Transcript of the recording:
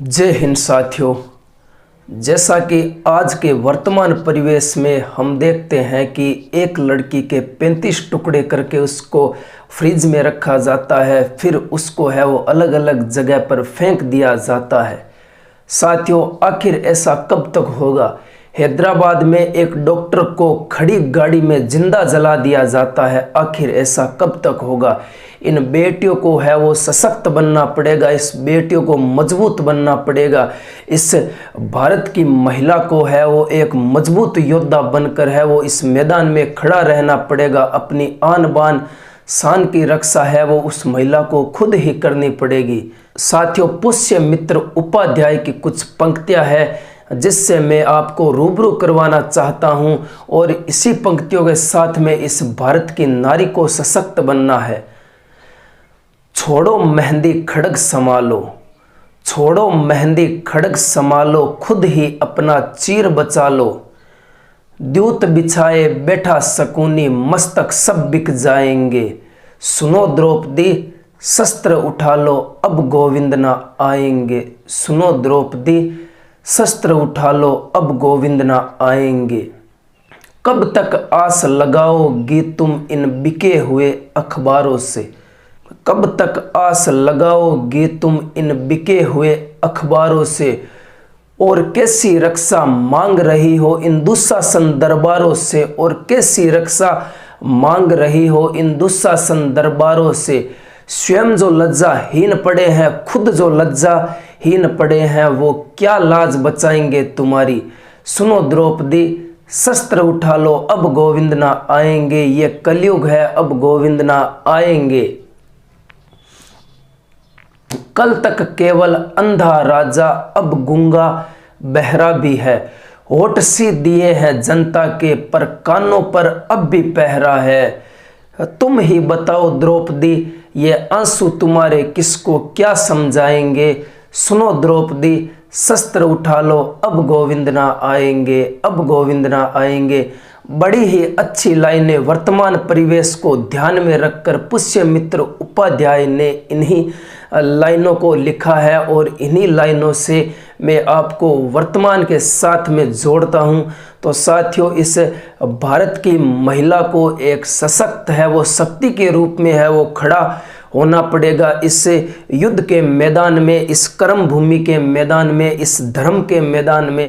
जय हिंद साथियों। जैसा कि आज के वर्तमान परिवेश में हम देखते हैं कि एक लड़की के 35 टुकड़े करके उसको फ्रिज में रखा जाता है, फिर उसको वो अलग अलग जगह पर फेंक दिया जाता है। साथियों, आखिर ऐसा कब तक होगा? हैदराबाद में एक डॉक्टर को खड़ी गाड़ी में जिंदा जला दिया जाता है। आखिर ऐसा कब तक होगा? इन बेटियों को वो सशक्त बनना पड़ेगा, इस बेटियों को मजबूत बनना पड़ेगा। इस भारत की महिला को वो एक मजबूत योद्धा बनकर वो इस मैदान में खड़ा रहना पड़ेगा। अपनी आन बान शान की रक्षा वो उस महिला को खुद ही करनी पड़ेगी। साथियों, पुष्य मित्र उपाध्याय की कुछ पंक्तियां हैं जिससे मैं आपको रूबरू करवाना चाहता हूं, और इसी पंक्तियों के साथ में इस भारत की नारी को सशक्त बनना है। छोड़ो मेहंदी खड़ग संभालो, छोड़ो मेहंदी खड़ग संभालो, खुद ही अपना चीर बचा लो। द्यूत बिछाए बैठा शकुनी, मस्तक सब बिक जाएंगे। सुनो द्रौपदी शस्त्र उठा लो, अब गोविंद ना आएंगे। सुनो द्रौपदी शस्त्र उठा लो, अब गोविंद ना आएंगे। कब तक आस लगाओगी तुम इन बिके हुए अखबारों से? कब तक आस लगाओगी तुम इन बिके हुए अखबारों से? और कैसी रक्षा मांग रही हो इन दुशासन दरबारों से? और कैसी रक्षा मांग रही हो इन दुशासन दरबारों से? स्वयं जो लज्जाहीन पड़े हैं, खुद जो लज्जाहीन पड़े हैं, वो क्या लाज बचाएंगे तुम्हारी? सुनो द्रौपदी शस्त्र उठा लो, अब गोविंद ना आएंगे। ये कलयुग है, अब गोविंद ना आएंगे। कल तक केवल अंधा राजा, अब गूंगा बहरा भी है। होठ सी दिए हैं जनता के, पर कानों पर अब भी पहरा है। तुम ही बताओ द्रौपदी, ये आंसू तुम्हारे किसको क्या समझाएंगे? सुनो द्रौपदी शस्त्र उठा लो, अब गोविंद ना आएंगे, अब गोविंद ना आएंगे। बड़ी ही अच्छी लाइनें वर्तमान परिवेश को ध्यान में रखकर पुष्य मित्र उपाध्याय ने इन्हीं लाइनों को लिखा है, और इन्हीं लाइनों से मैं आपको वर्तमान के साथ में जोड़ता हूं। तो साथियों, इस भारत की महिला को एक सशक्त वो शक्ति के रूप में वो खड़ा होना पड़ेगा। इस युद्ध के मैदान में, इस कर्म भूमि के मैदान में, इस धर्म के मैदान में